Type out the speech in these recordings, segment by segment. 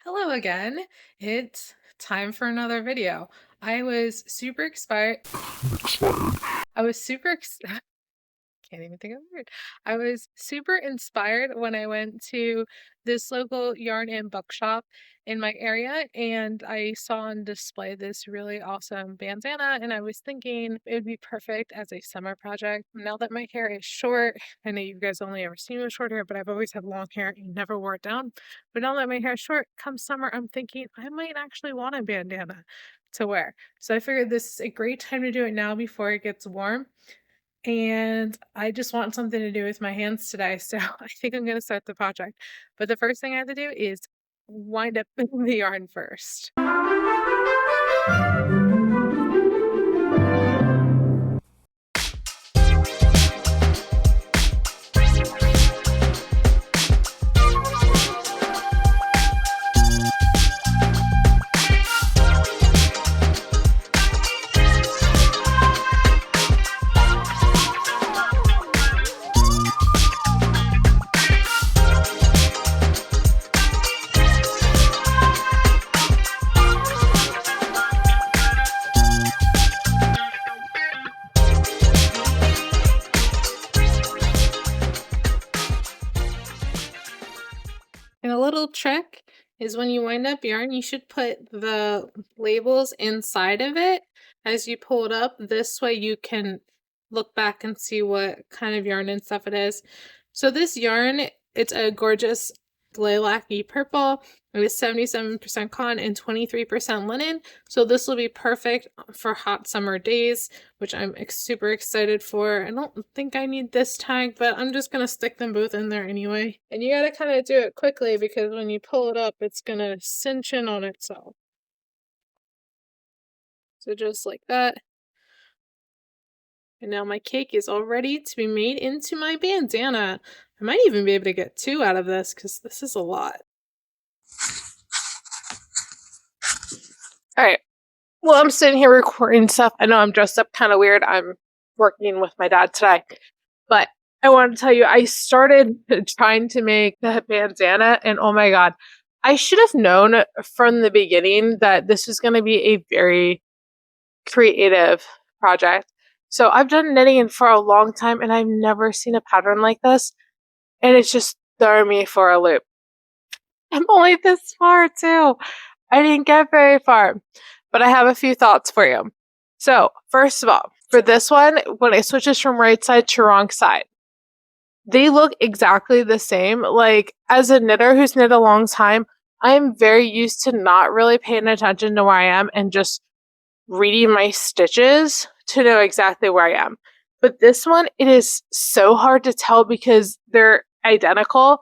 Hello again. It's time for another video. I was super expired. I was super ex Can't even think of the word. I was super inspired when I went to this local yarn and bookshop in my area, and I saw on display this really awesome bandana, and I was thinking it would be perfect as a summer project. Now that my hair is short, I know you guys only ever seen me with short hair, but I've always had long hair and never wore it down. But now that my hair is short, come summer, I'm thinking I might actually want a bandana to wear. So I figured this is a great time to do it now before it gets warm. And I just want something to do with my hands today, so I think I'm gonna start the project. But the first thing I have to do is wind up the yarn first. And a little trick is when you wind up yarn, you should put the labels inside of it as you pull it up. This way you can look back and see what kind of yarn and stuff it is. So this yarn, it's a gorgeous lilac-y purple. It is 77% cotton and 23% linen. So this will be perfect for hot summer days, which I'm super excited for. I don't think I need this tag, but I'm just going to stick them both in there anyway. And you got to kind of do it quickly because when you pull it up, it's going to cinch in on itself. So just like that. And now my cake is all ready to be made into my bandana. I might even be able to get two out of this because this is a lot. All right. Well, I'm sitting here recording stuff. I know I'm dressed up kind of weird. I'm working with my dad today. But I wanted to tell you, I started trying to make that bandana, and oh my god, I should have known from the beginning that this was going to be a very creative project. So I've done knitting for a long time, and I've never seen a pattern like this, and it's just throwing me for a loop. I'm only this far too. I didn't get very far, but I have a few thoughts for you. So first of all, for this one, when it switches from right side to wrong side, they look exactly the same. Like, as a knitter who's knit a long time, I am very used to not really paying attention to where I am and just reading my stitches to know exactly where I am. But this one, it is so hard to tell because they're identical,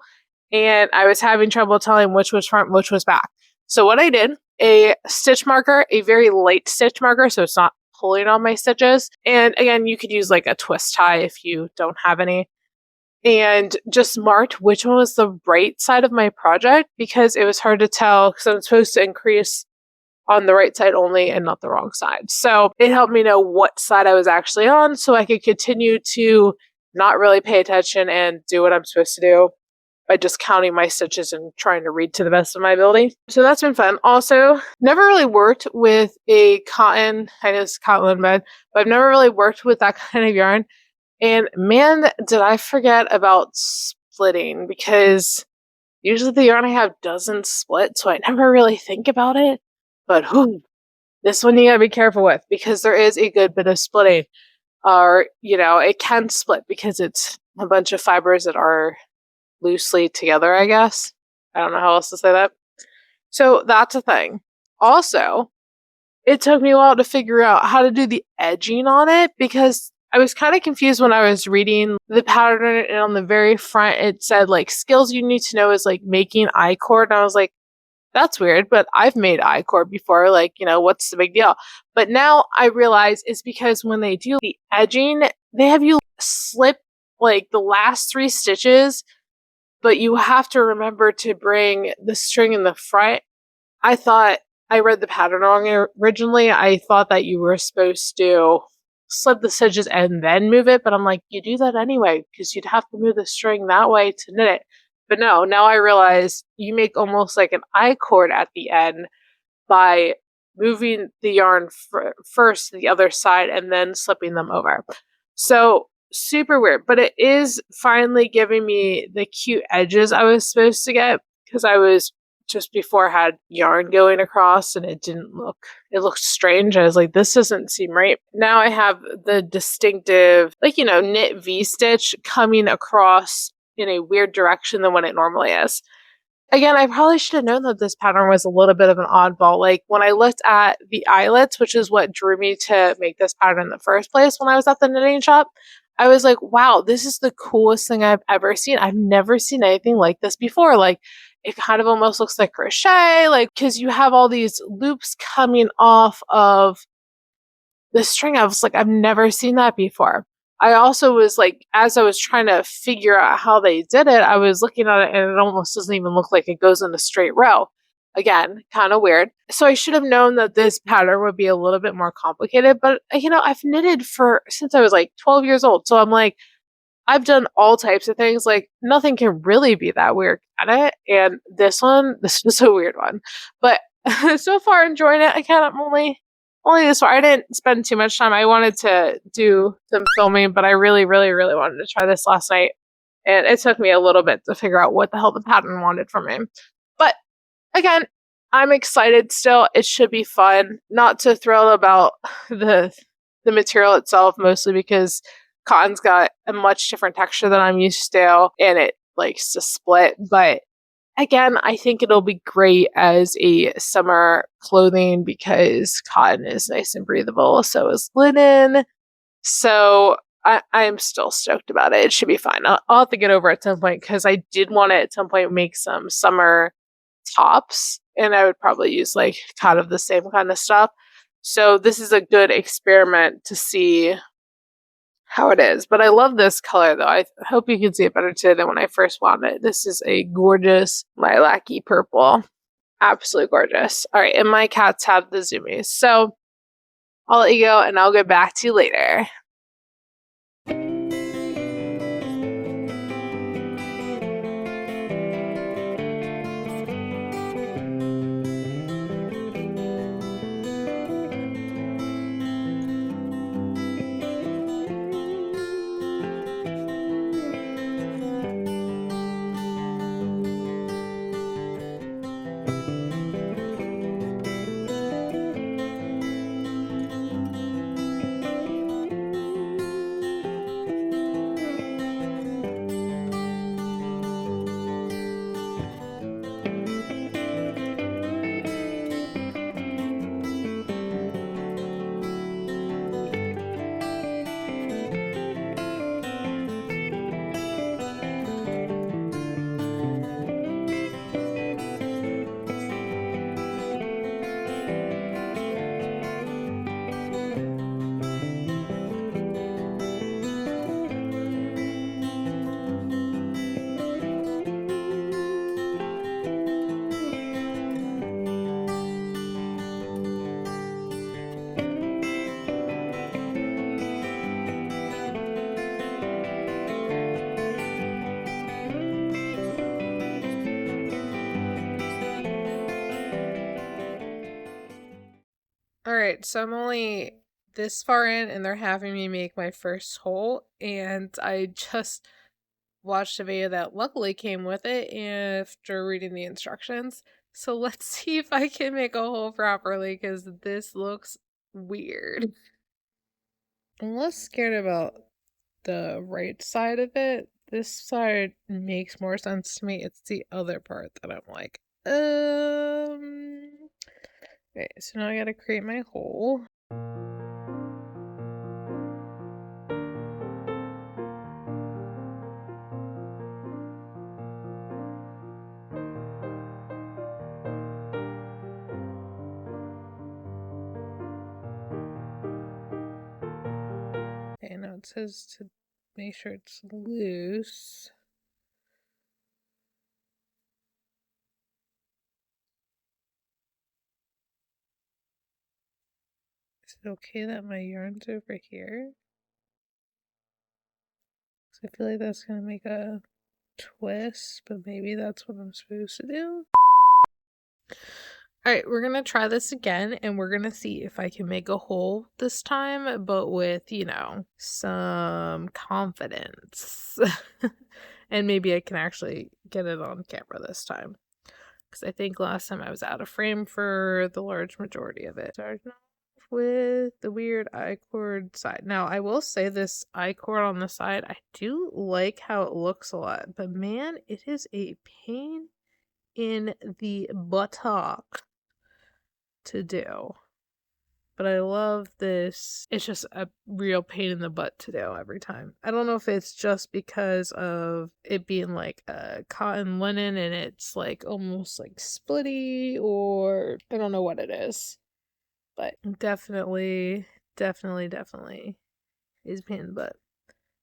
and I was having trouble telling which was front, which was back. So what I did, a stitch marker, a very light stitch marker, so it's not pulling on my stitches. And again, you could use like a twist tie if you don't have any. And just marked which one was the right side of my project because it was hard to tell because I'm supposed to increase on the right side only and not the wrong side. So it helped me know what side I was actually on so I could continue to not really pay attention and do what I'm supposed to do by just counting my stitches and trying to read to the best of my ability. So that's been fun. Also, never really worked with a cotton, I know it's cotton bed, but I've never really worked with that kind of yarn. And man, did I forget about splitting because usually the yarn I have doesn't split, so I never really think about it. But this one you gotta be careful with because there is a good bit of splitting. Or, it can split because it's a bunch of fibers that are loosely together, I guess. I don't know how else to say that. So that's a thing. Also, it took me a while to figure out how to do the edging on it because I was kind of confused when I was reading the pattern, and on the very front it said like skills you need to know is like making I-cord, and I was like, that's weird, but I've made I-cord before, like, what's the big deal? But now I realize it's because when they do the edging, they have you slip like the last 3 stitches, but you have to remember to bring the string in the front. I thought I read the pattern wrong originally. I thought that you were supposed to slip the stitches and then move it, but I'm like, you do that anyway because you'd have to move the string that way to knit it. But no, now I realize you make almost like an I cord at the end by moving the yarn first to the other side and then slipping them over. So super weird, but it is finally giving me the cute edges I was supposed to get because I was just before had yarn going across and it looked strange. I was like, this doesn't seem right. Now I have the distinctive, like, knit V stitch coming across in a weird direction than what it normally is. Again, I probably should have known that this pattern was a little bit of an oddball. Like when I looked at the eyelets, which is what drew me to make this pattern in the first place when I was at the knitting shop, I was like, wow, this is the coolest thing I've ever seen. I've never seen anything like this before. Like it kind of almost looks like crochet, like because you have all these loops coming off of the string. I was like, I've never seen that before. I also was like, as I was trying to figure out how they did it, I was looking at it and it almost doesn't even look like it goes in a straight row. Again, kind of weird. So I should have known that this pattern would be a little bit more complicated, but I've knitted for since I was like 12 years old. So I'm like, I've done all types of things. Like nothing can really be that weird at it. And this was a weird one. But so far enjoying it. Again, I'm only this far. I didn't spend too much time. I wanted to do some filming, but I really, really, really wanted to try this last night. And it took me a little bit to figure out what the hell the pattern wanted from me. But again, I'm excited still. It should be fun. Not too thrilled about the the material itself, mostly because cotton's got a much different texture than I'm used to, and it likes to split. But again, I think it'll be great as a summer clothing because cotton is nice and breathable. So is linen. So I'm still stoked about it. It should be fine. I'll have to get over it at some point because I did want to at some point make some summer tops, and I would probably use like kind of the same kind of stuff. So this is a good experiment to see how it is. But I love this color though. I hope you can see it better today than when I first wound it. This is a gorgeous lilac-y purple. Absolutely gorgeous. All right, and my cats have the zoomies. So I'll let you go and I'll get back to you later. All right, so I'm only this far in and they're having me make my first hole, and I just watched a video that luckily came with it after reading the instructions. So let's see if I can make a hole properly because this looks weird. I'm less scared about the right side of it. This side makes more sense to me. It's the other part that I'm like, Okay, so now I gotta create my hole. Okay, now it says to make sure it's loose. Is it okay that my yarn's over here? Because I feel like that's gonna make a twist, but maybe that's what I'm supposed to do. All right, we're going to try this again and we're going to see if I can make a hole this time, but with, you know, some confidence. And maybe I can actually get it on camera this time. Because I think last time I was out of frame for the large majority of it. Starting off with the weird I-cord side. Now, I will say this I-cord on the side, I do like how it looks a lot. But man, it is a pain in the buttock to do. But I love this. It's just a real pain in the butt to do every time. I don't know if it's just because of it being like a cotton linen and it's like almost like splitty, or I don't know what it is. But definitely is a pain in the butt.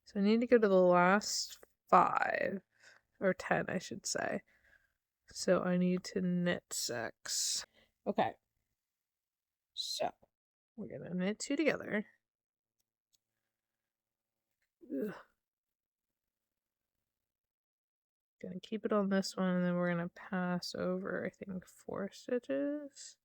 So I need to go to the last 5 or 10, I should say. So I need to knit 6. Okay. So we're gonna knit 2 together. Ugh. Gonna keep it on this one, and then we're gonna pass over, I think, 4 stitches.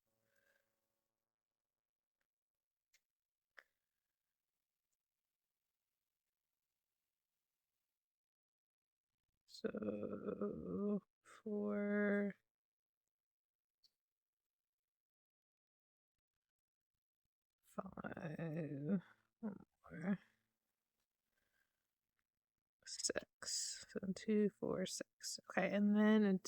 So 4, 5, 1 more, 6. So 2, 4, 6. Okay, and then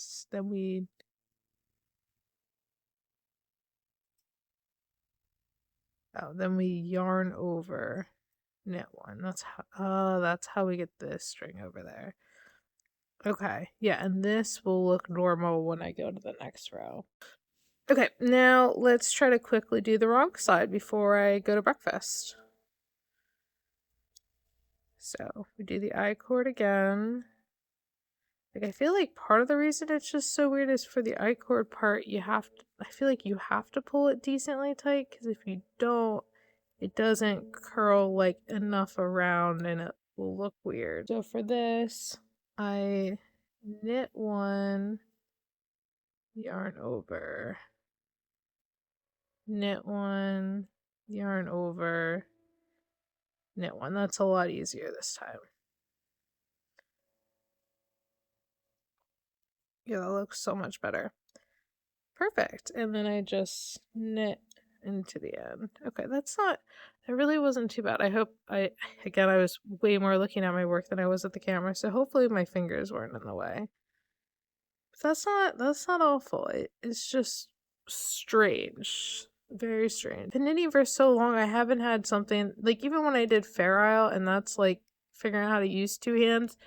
then we yarn over, knit 1. That's how we get this string over there. Okay, yeah, and this will look normal when I go to the next row. Okay, now let's try to quickly do the wrong side before I go to breakfast. So we do the I-cord again. Like, I feel like part of the reason it's just so weird is for the I-cord part, I feel like you have to pull it decently tight, because if you don't, it doesn't curl like enough around and it will look weird. So for this, I knit 1, yarn over, knit 1, yarn over, knit 1. That's a lot easier this time. Yeah, that looks so much better. Perfect. And then I just knit into the end. Okay, that really wasn't too bad. I was way more looking at my work than I was at the camera, so hopefully my fingers weren't in the way. But that's not awful. It's just strange. Very strange. Been knitting for so long, I haven't had something like, even when I did Fair Isle, and that's like figuring out how to use 2 hands.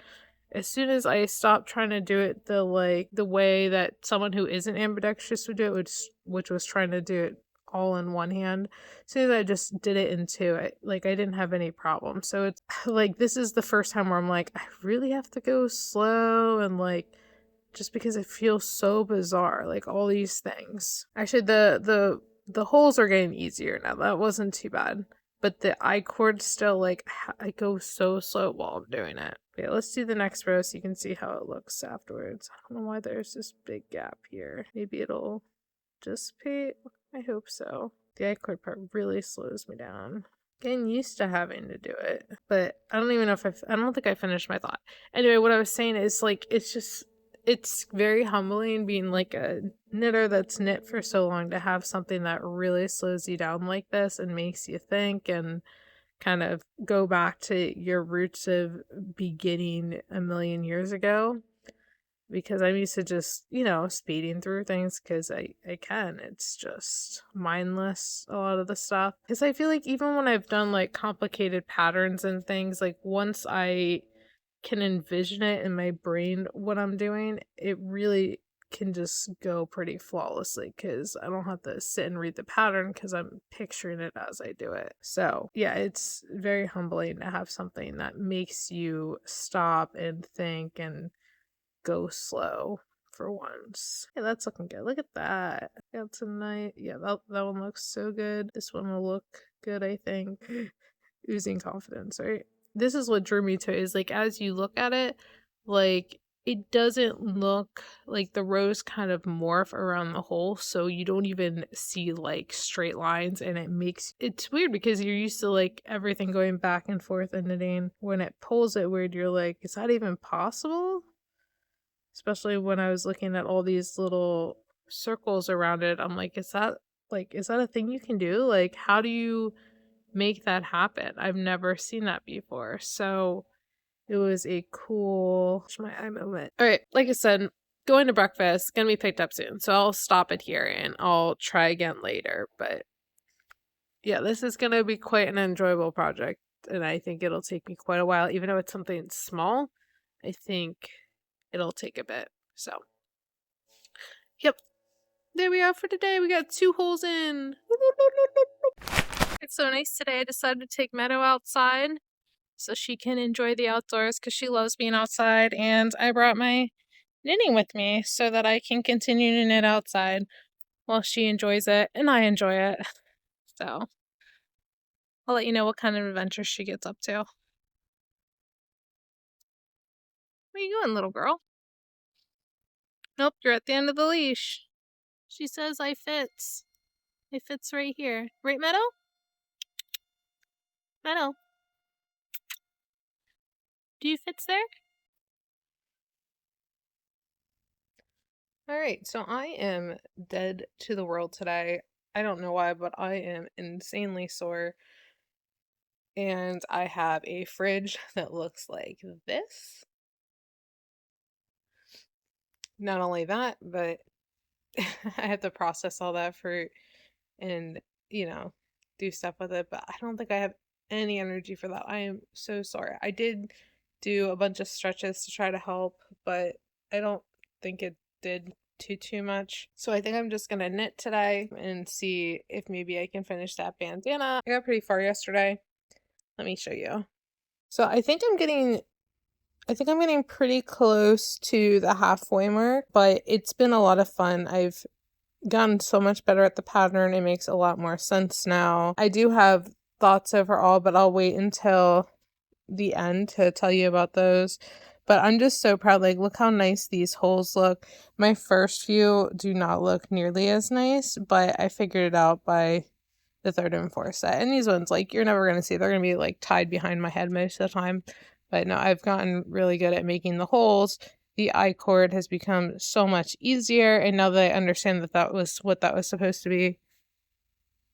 As soon as I stopped trying to do it the way that someone who isn't ambidextrous would do it, which was trying to do it all in 1 hand, as soon as I just did it in 2, I didn't have any problem. So it's like, this is the first time where I'm like, I really have to go slow, and like, just because it feels so bizarre, like all these things. Actually, the holes are getting easier now. That wasn't too bad. But the I-cord still, like, I go so slow while I'm doing it. Okay, let's do the next row so you can see how it looks afterwards. I don't know why there's this big gap here. Maybe it'll dissipate. I hope so. The I-cord part really slows me down. Getting used to having to do it. But I don't even know if I don't think I finished my thought. Anyway, what I was saying is, like, it's very humbling being like a knitter that's knit for so long to have something that really slows you down like this and makes you think and kind of go back to your roots of beginning a million years ago. Because I'm used to just, speeding through things because I can. It's just mindless, a lot of the stuff. Because I feel like even when I've done like complicated patterns and things, like once I can envision it in my brain what I'm doing, it really can just go pretty flawlessly because I don't have to sit and read the pattern because I'm picturing it as I do it. So yeah, it's very humbling to have something that makes you stop and think and go slow for once. Yeah, that's looking good. Look at that. That's a nice, yeah, that one looks so good. This one will look good, I think. Oozing confidence, right? This is what drew me to it, is like, as you look at it, like, it doesn't look like the rows kind of morph around the hole, so you don't even see like straight lines, and it's weird because you're used to like everything going back and forth in knitting. When it pulls it weird, you're like, is that even possible? Especially when I was looking at all these little circles around it, I'm like, is that a thing you can do? Like, how do you make that happen? I've never seen that before. So it was a cool my eye moment. All right, like I said, going to breakfast, gonna be picked up soon. So I'll stop it here and I'll try again later. But yeah, this is gonna be quite an enjoyable project. And I think it'll take me quite a while. Even though it's something small, I think it'll take a bit. So, yep. There we are for today. We got 2 holes in. It's so nice today. I decided to take Meadow outside so she can enjoy the outdoors because she loves being outside. And I brought my knitting with me so that I can continue to knit outside while she enjoys it and I enjoy it. So I'll let you know what kind of adventures she gets up to. Where are you going, little girl? Nope, you're at the end of the leash. She says I fits. It fits right here. Right, Meadow? Meadow. Do you fits there? Alright, so I am dead to the world today. I don't know why, but I am insanely sore. And I have a fridge that looks like this. Not only that, but I have to process all that fruit and, do stuff with it. But I don't think I have any energy for that. I am so sorry. I did do a bunch of stretches to try to help, but I don't think it did too much. So I think I'm just gonna knit today and see if maybe I can finish that bandana. I got pretty far yesterday. Let me show you. So I think I'm getting pretty close to the halfway mark, but it's been a lot of fun. I've gotten so much better at the pattern. It makes a lot more sense now. I do have thoughts overall, but I'll wait until the end to tell you about those. But I'm just so proud. Like, look how nice these holes look. My first few do not look nearly as nice, but I figured it out by the third and fourth set. And these ones, like, you're never going to see. They're going to be, like, tied behind my head most of the time. But no, I've gotten really good at making the holes. The I-cord has become so much easier. And now that I understand that that was what that was supposed to be.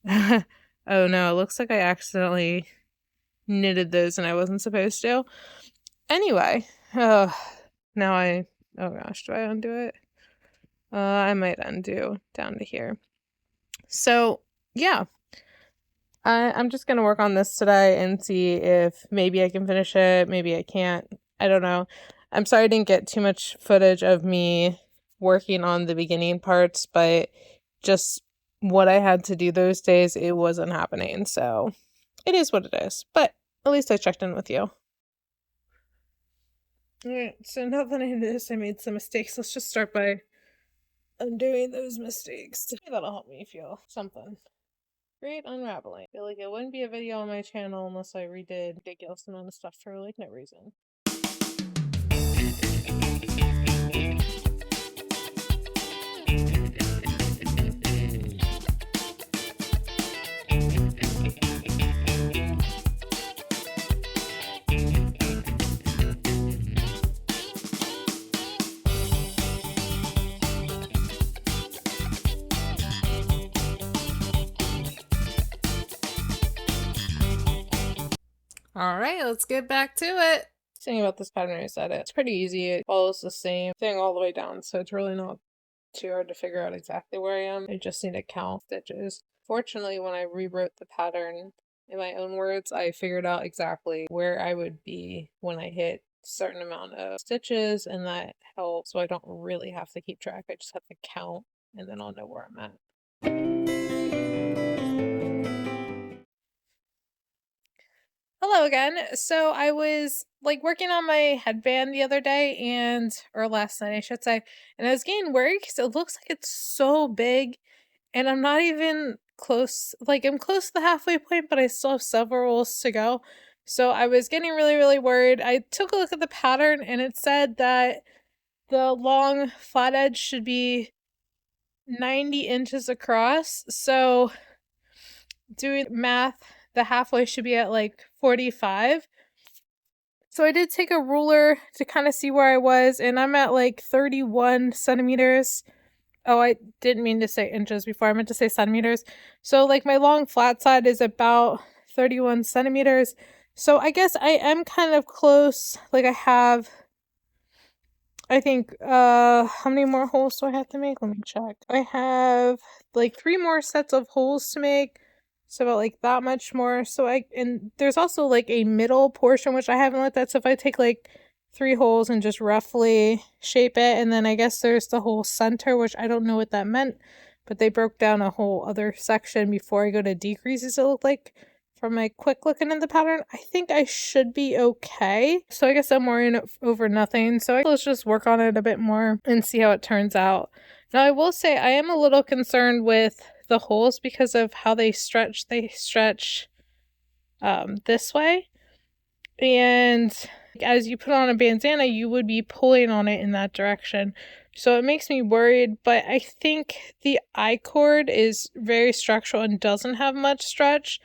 Oh no, it looks like I accidentally knitted those and I wasn't supposed to. Anyway, oh gosh, do I undo it? I might undo down to here. So yeah, I'm just gonna work on this today and see if maybe I can finish it, maybe I can't. I don't know. I'm sorry I didn't get too much footage of me working on the beginning parts, but just what I had to do those days, it wasn't happening. So it is what it is. But at least I checked in with you. Alright, so now that I noticed I made some mistakes, let's just start by undoing those mistakes. That'll help me feel something. Great unraveling. I feel like it wouldn't be a video on my channel unless I redid ridiculous amount of stuff for like no reason. Alright, let's get back to it. Thing about this pattern is that it's pretty easy. It follows the same thing all the way down, so it's really not too hard to figure out exactly where I am. I just need to count stitches. Fortunately, when I rewrote the pattern in my own words, I figured out exactly where I would be when I hit a certain amount of stitches, and that helps so I don't really have to keep track. I just have to count, and then I'll know where I'm at. Hello again. So I was like working on my headband the other day or last night, I should say, and I was getting worried because it looks like it's so big and I'm not even close. Like I'm close to the halfway point, but I still have several rolls to go. So I was getting really, really worried. I took a look at the pattern and it said that the long flat edge should be 90 inches across. So doing math, the halfway should be at like 45. So I did take a ruler to kind of see where I was, and I'm at like 31 centimeters. Oh, I didn't mean to say inches before. I meant to say centimeters. So like my long flat side is about 31 centimeters. So I guess I am kind of close. Like I think how many more holes do I have to make? Let me check. I have like 3 more sets of holes to make. So about like that much more. And there's also like a middle portion which I haven't looked at. So if I take like 3 holes and just roughly shape it, and then I guess there's the whole center, which I don't know what that meant, but they broke down a whole other section before I go to decreases, it looked like, from my quick looking at the pattern. I think I should be okay. So I guess I'm worrying over nothing. So let's just work on it a bit more and see how it turns out. Now I will say I am a little concerned with the holes because of how they stretch. They stretch this way. And as you put on a bandana, you would be pulling on it in that direction. So it makes me worried, but I think the I-cord is very structural and doesn't have much stretch.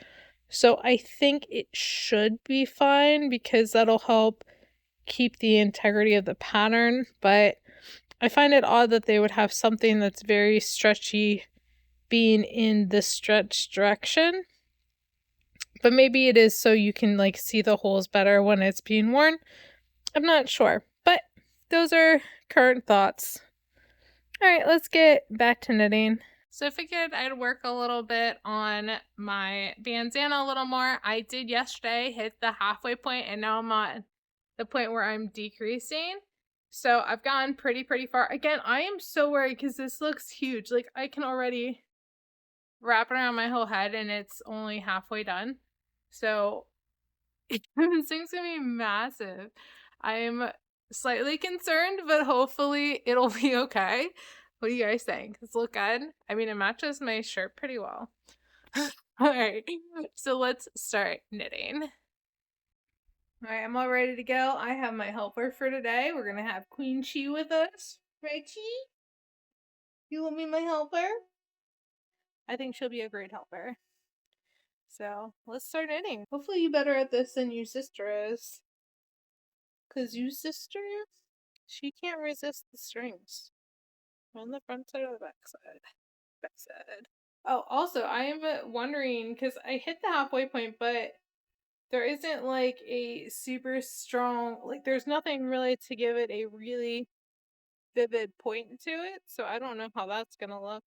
So I think it should be fine because that'll help keep the integrity of the pattern. But I find it odd that they would have something that's very stretchy being in the stretch direction. But maybe it is so you can like see the holes better when it's being worn. I'm not sure. But those are current thoughts. Alright, let's get back to knitting. So I figured I'd work a little bit on my bandana a little more. I did yesterday hit the halfway point, and now I'm at the point where I'm decreasing. So I've gotten pretty far. Again, I am so worried because this looks huge. Like I can already wrap it around my whole head and it's only halfway done. So this thing's gonna be massive. I'm slightly concerned, but hopefully it'll be okay. What do you guys think? Does it look good? I mean, it matches my shirt pretty well. Alright, so let's start knitting. Alright, I'm all ready to go. I have my helper for today. We're gonna have Queen Chi with us. Right, Chi? You will be my helper? I think she'll be a great helper. So, let's start knitting. Hopefully you're better at this than your sister is. Because you sister, she can't resist the strings. On the front side or the back side? Back side. Oh, also, I am wondering, because I hit the halfway point, but there isn't like a super strong, like there's nothing really to give it a really vivid point to it. So I don't know how that's going to look.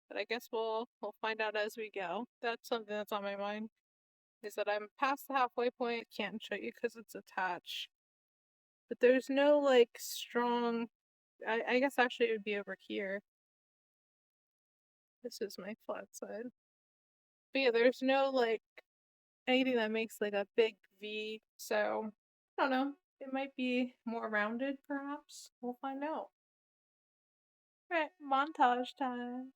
But I guess we'll find out as we go. That's something that's on my mind. Is that I'm past the halfway point. I can't show you because it's attached. But there's no like strong, I guess actually it would be over here. This is my flat side. But yeah, there's no like anything that makes like a big V. So I don't know. It might be more rounded perhaps. We'll find out. Alright, montage time.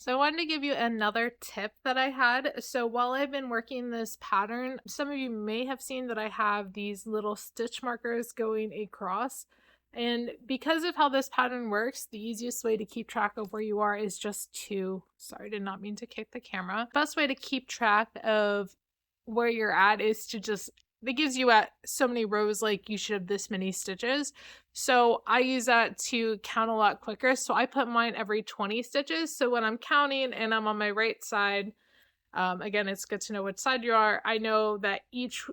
So I wanted to give you another tip that I had. So while I've been working this pattern, some of you may have seen that I have these little stitch markers going across. And because of how this pattern works, the easiest way to keep track of where you are is just to, sorry, did not mean to kick the camera. Best way to keep track of where you're at is to just, it gives you at so many rows, like you should have this many stitches. So I use that to count a lot quicker. So I put mine every 20 stitches. So when I'm counting and I'm on my right side, again, it's good to know which side you are. I know that each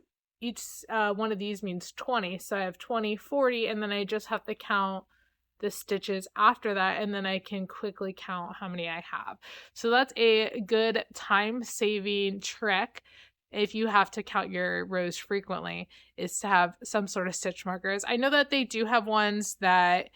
one of these means 20. So I have 20, 40, and then I just have to count the stitches after that, and then I can quickly count how many I have. So that's a good time-saving trick if you have to count your rows frequently, is to have some sort of stitch markers. I know that they do have ones that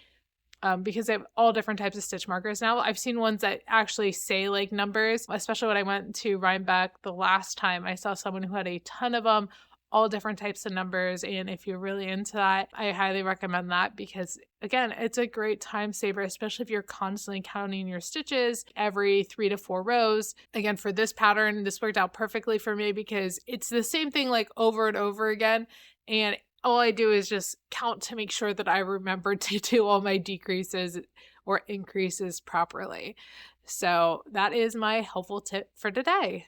because they have all different types of stitch markers now. I've seen ones that actually say like numbers, especially when I went to Rhinebeck the last time. I saw someone who had a ton of them, all different types of numbers. And if you're really into that, I highly recommend that because, again, it's a great time saver, especially if you're constantly counting your stitches every 3 to 4 rows. Again, for this pattern, this worked out perfectly for me because it's the same thing like over and over again. And all I do is just count to make sure that I remember to do all my decreases or increases properly. So that is my helpful tip for today.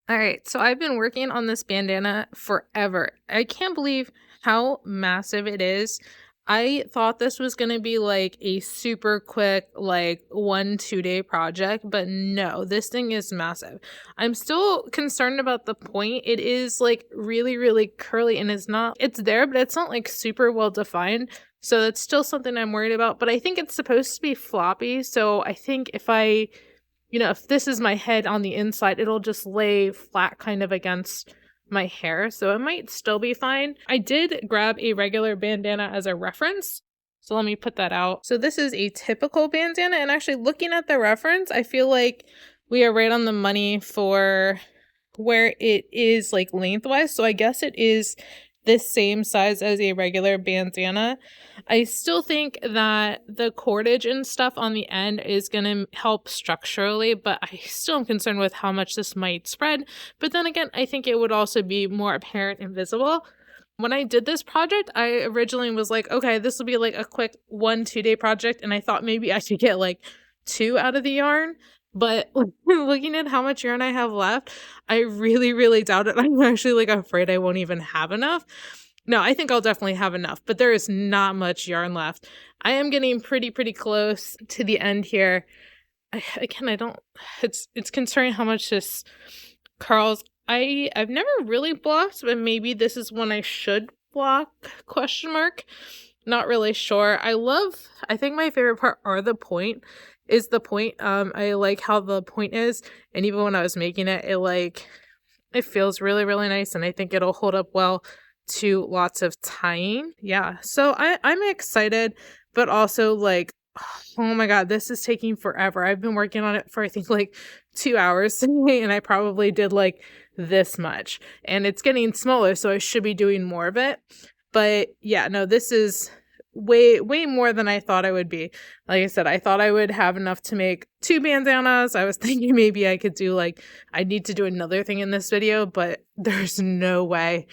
All right, so I've been working on this bandana forever. I can't believe how massive it is. I thought this was going to be like a super quick, like 1-2 day project, but no, this thing is massive. I'm still concerned about the point. It is like really, really curly and it's there, but it's not like super well defined. So that's still something I'm worried about, but I think it's supposed to be floppy. So I think if this is my head on the inside, it'll just lay flat kind of against my hair. So it might still be fine. I did grab a regular bandana as a reference. So let me put that out. So this is a typical bandana. And actually looking at the reference, I feel like we are right on the money for where it is like lengthwise. So I guess it is this same size as a regular bandana. I still think that the cordage and stuff on the end is going to help structurally, but I still am concerned with how much this might spread. But then again, I think it would also be more apparent and visible. When I did this project, I originally was like, okay, this will be like a quick 1-2 day project. And I thought maybe I should get like 2 out of the yarn. But looking at how much yarn I have left, I really, really doubt it. I'm actually like afraid I won't even have enough. No, I think I'll definitely have enough, but there is not much yarn left. I am getting pretty close to the end here. It's concerning how much this curls. I've never really blocked, but maybe this is one I should block, ? Not really sure. I think my favorite part is the point. I like how the point is, and even when I was making it, it feels really, really nice, and I think it'll hold up well to lots of tying. Yeah. So I'm excited, but also like, oh my God, this is taking forever. I've been working on it for I think like 2 hours today, and I probably did like this much. And it's getting smaller, so I should be doing more of it. But yeah, no, this is way more than I thought I would be. Like I said, I thought I would have enough to make 2 bandanas. I was thinking maybe I could do like, I need to do another thing in this video, but there's no way.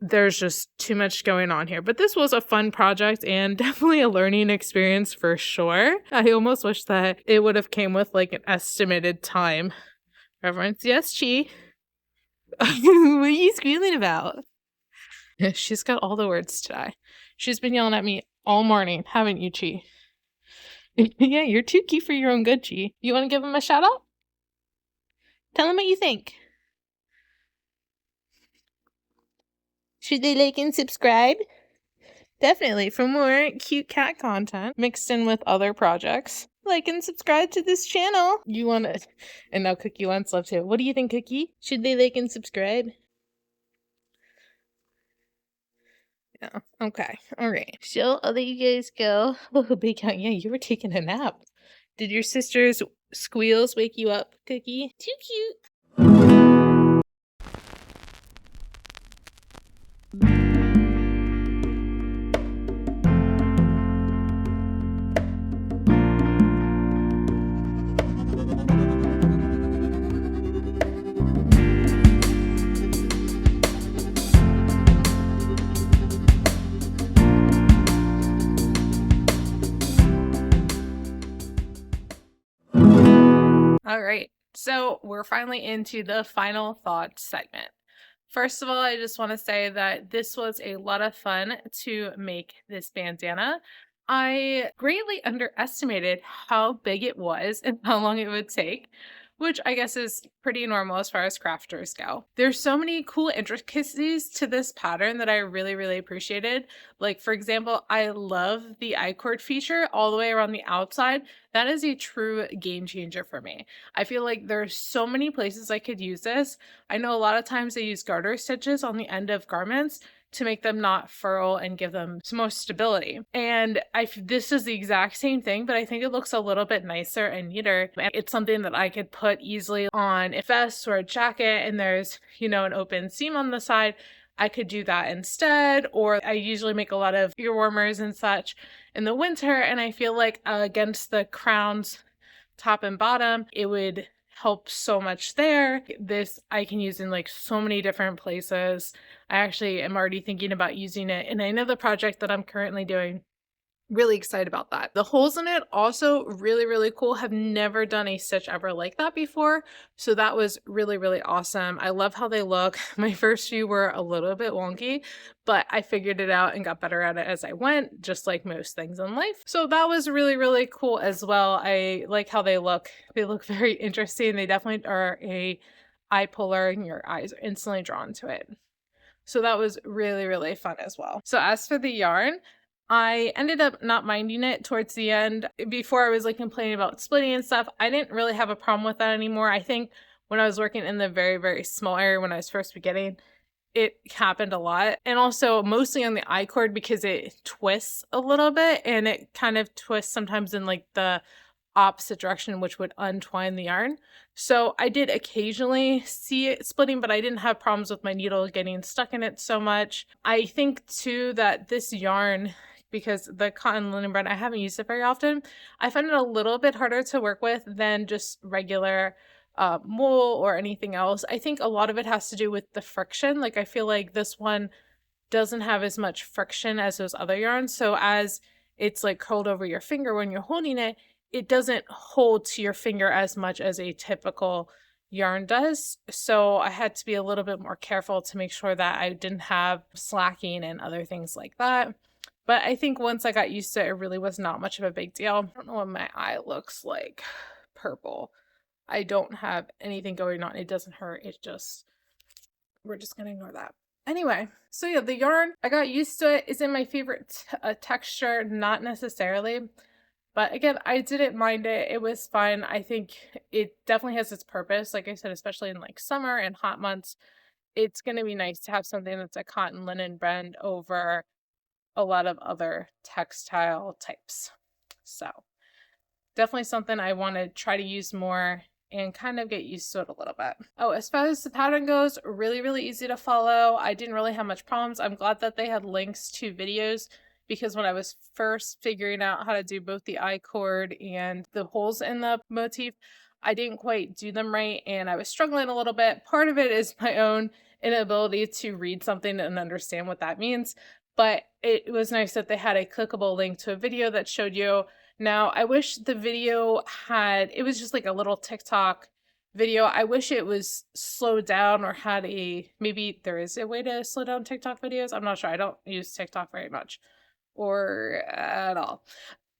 There's just too much going on here. But this was a fun project and definitely a learning experience for sure. I almost wish that it would have came with like an estimated time. Reverence, yes, Chi. What are you squealing about? She's got all the words today. She's been yelling at me all morning, haven't you, Chi? Yeah, you're too cute for your own good, Chi. You want to give him a shout out? Tell him what you think. Should they like and subscribe? Definitely, for more cute cat content mixed in with other projects. Like and subscribe to this channel. You want to... And now Cookie wants love too. What do you think, Cookie? Should they like and subscribe? Yeah. Okay. All right. So I'll let you guys go. Oh, big count. Yeah, you were taking a nap. Did your sister's squeals wake you up, Cookie? Too cute. All right, so we're finally into the final thoughts segment. First of all, I just want to say that this was a lot of fun to make this bandana. I greatly underestimated how big it was and how long it would take, which I guess is pretty normal as far as crafters go. There's so many cool intricacies to this pattern that I really appreciated. Like, for example, I love the I-cord feature all the way around the outside. That is a true game changer for me. I feel like there's so many places I could use this. I know a lot of times they use garter stitches on the end of garments to make them not furl and give them some more stability. And this is the exact same thing, but I think it looks a little bit nicer and neater. And it's something that I could put easily on a vest or a jacket, and there's, you know, an open seam on the side. I could do that instead, or I usually make a lot of ear warmers and such in the winter, and I feel like against the crowns, top and bottom, it would help so much there. This I can use in like so many different places. I actually am already thinking about using it in another project that I'm currently doing. Really excited about that. The holes in it also really cool. Have never done a stitch ever like that before, so that was really awesome. I love how they look. My first few were a little bit wonky, but I figured it out and got better at it as I went, just like most things in life. So that was really cool as well. I like how they look. They look very interesting. They definitely are a eye puller, and your eyes are instantly drawn to it. So that was really fun as well. So as for the yarn, I ended up not minding it towards the end. Before I was like complaining about splitting and stuff. I didn't really have a problem with that anymore. I think when I was working in the very small area when I was first beginning, it happened a lot. And also mostly on the I-cord because it twists a little bit, and it kind of twists sometimes in like the opposite direction, which would untwine the yarn. So I did occasionally see it splitting, but I didn't have problems with my needle getting stuck in it so much. I think too that this yarn, because the cotton linen brand, I haven't used it very often, I find it a little bit harder to work with than just regular wool or anything else. I think a lot of it has to do with the friction. Like I feel like this one doesn't have as much friction as those other yarns. So as it's like curled over your finger when you're holding it, it doesn't hold to your finger as much as a typical yarn does. So I had to be a little bit more careful to make sure that I didn't have slacking and other things like that. But I think once I got used to it, it really was not much of a big deal. I don't know what my eye looks like. Purple. I don't have anything going on. It doesn't hurt. It just, we're just gonna ignore that. Anyway, so yeah, the yarn, I got used to it. It's in my favorite texture, not necessarily. But again, I didn't mind it. It was fun. I think it definitely has its purpose. Like I said, especially in like summer and hot months, it's going to be nice to have something that's a cotton linen blend over a lot of other textile types. So definitely something I want to try to use more and kind of get used to it a little bit. Oh, as far as the pattern goes, really easy to follow. I didn't really have much problems. I'm glad that they had links to videos, because when I was first figuring out how to do both the I-cord and the holes in the motif, I didn't quite do them right and I was struggling a little bit. Part of it is my own inability to read something and understand what that means, but it was nice that they had a clickable link to a video that showed you. Now, I wish the video it was just like a little TikTok video. I wish it was slowed down or had maybe there is a way to slow down TikTok videos. I'm not sure. I don't use TikTok very much or at all.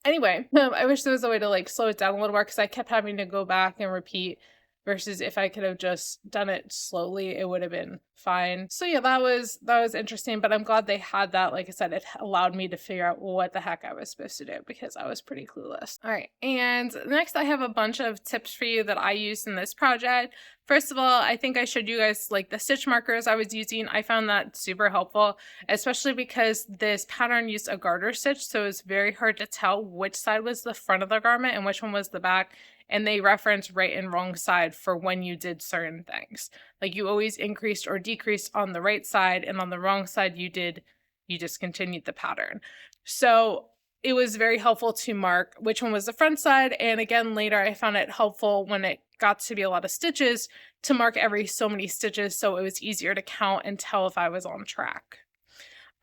Anyway, I wish there was a way to like slow it down a little more, because I kept having to go back and repeat, versus if I could have just done it slowly, it would have been fine. So yeah, that was interesting, but I'm glad they had that. Like I said, it allowed me to figure out what the heck I was supposed to do, because I was pretty clueless. All right, and next I have a bunch of tips for you that I used in this project. First of all, I think I showed you guys like the stitch markers I was using. I found that super helpful, especially because this pattern used a garter stitch, so it's very hard to tell which side was the front of the garment and which one was the back. And they reference right and wrong side for when you did certain things. Like you always increased or decreased on the right side, and on the wrong side you discontinued the pattern. So it was very helpful to mark which one was the front side. And again, later I found it helpful when it got to be a lot of stitches to mark every so many stitches, so it was easier to count and tell if I was on track.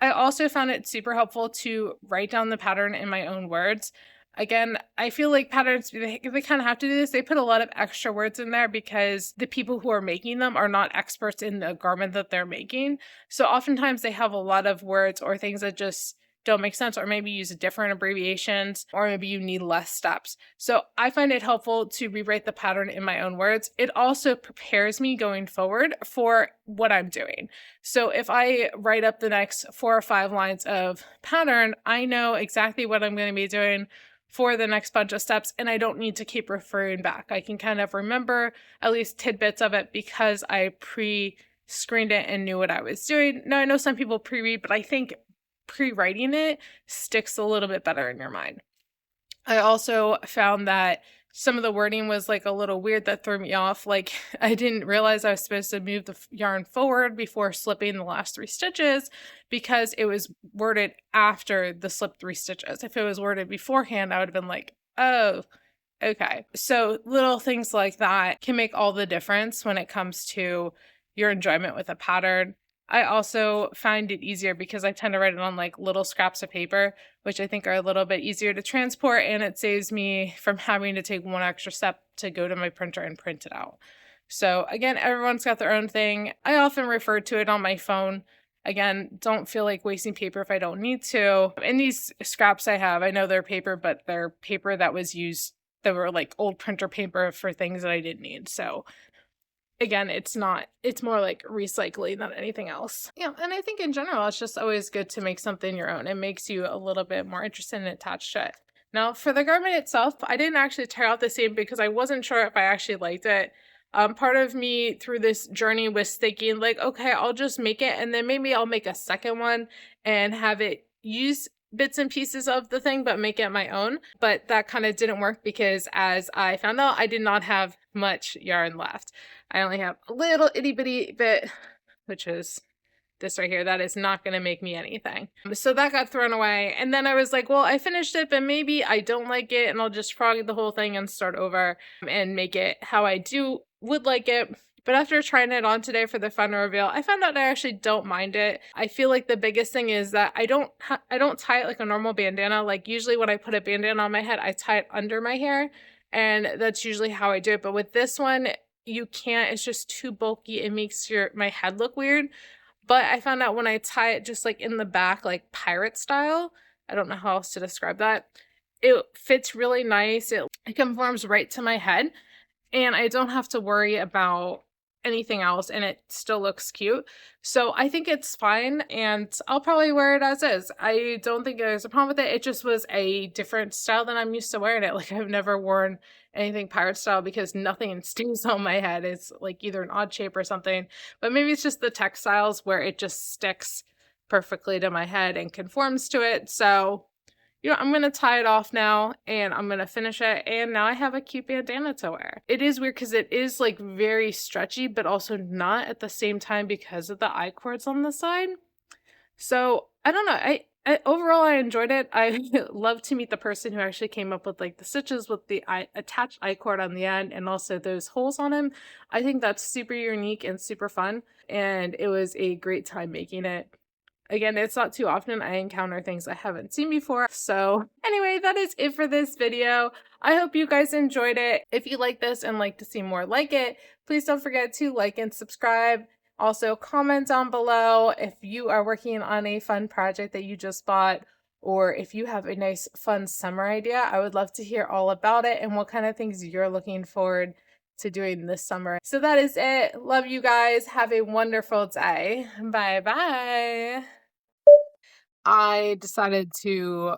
I also found it super helpful to write down the pattern in my own words. Again, I feel like patterns, they kind of have to do this. They put a lot of extra words in there because the people who are making them are not experts in the garment that they're making. So oftentimes they have a lot of words or things that just don't make sense, or maybe use different abbreviations, or maybe you need less steps. So I find it helpful to rewrite the pattern in my own words. It also prepares me going forward for what I'm doing. So if I write up the next 4 or 5 lines of pattern, I know exactly what I'm going to be doing for the next bunch of steps, and I don't need to keep referring back. I can kind of remember at least tidbits of it because I pre-screened it and knew what I was doing. Now, I know some people pre-read, but I think pre-writing it sticks a little bit better in your mind. I also found that some of the wording was like a little weird, that threw me off. Like I didn't realize I was supposed to move the yarn forward before slipping the last 3 stitches, because it was worded after the slipped 3 stitches. If it was worded beforehand, I would have been like, oh, okay. So little things like that can make all the difference when it comes to your enjoyment with a pattern. I also find it easier because I tend to write it on like little scraps of paper, which I think are a little bit easier to transport, and it saves me from having to take one extra step to go to my printer and print it out. So again, everyone's got their own thing. I often refer to it on my phone. Again, don't feel like wasting paper if I don't need to. And these scraps I have, I know they're paper, but they're paper that was used, that were like old printer paper for things that I didn't need. So again, it's more like recycling than anything else. Yeah, and I think in general, it's just always good to make something your own. It makes you a little bit more interested and attached to it. Now, for the garment itself, I didn't actually try out the seam because I wasn't sure if I actually liked it. Part of me through this journey was thinking like, okay, I'll just make it, and then maybe I'll make a second one and have it use bits and pieces of the thing, but make it my own. But that kind of didn't work because, as I found out, I did not have much yarn left. I only have a little itty bitty bit, which is this right here. That is not going to make me anything. So that got thrown away. And then I was like, well, I finished it, but maybe I don't like it, and I'll just frog the whole thing and start over and make it how I would like it. But after trying it on today for the fun reveal, I found out I actually don't mind it. I feel like the biggest thing is that I don't tie it like a normal bandana. Like usually when I put a bandana on my head, I tie it under my hair, and that's usually how I do it. But with this one, you can't. It's just too bulky. It makes my head look weird. But I found out when I tie it just like in the back, like pirate style, I don't know how else to describe that, it fits really nice. It conforms right to my head, and I don't have to worry about anything else and it still looks cute. So I think it's fine and I'll probably wear it as is. I don't think there's a problem with it. It just was a different style than I'm used to wearing it. Like I've never worn anything pirate style because nothing stays on my head. It's like either an odd shape or something. But maybe it's just the textiles where it just sticks perfectly to my head and conforms to it. So I'm gonna tie it off now and I'm gonna finish it. And now I have a cute bandana to wear. It is weird because it is like very stretchy, but also not at the same time because of the I cords on the side. So I don't know. Overall I enjoyed it. I love to meet the person who actually came up with like the stitches with the attached I cord on the end and also those holes on them. I think that's super unique and super fun. And it was a great time making it. Again, it's not too often I encounter things I haven't seen before. So anyway, that is it for this video. I hope you guys enjoyed it. If you like this and like to see more like it, please don't forget to like and subscribe. Also, comment down below if you are working on a fun project that you just bought, or if you have a nice fun summer idea. I would love to hear all about it and what kind of things you're looking forward to doing this summer. So that is it. Love you guys. Have a wonderful day. Bye bye. I decided to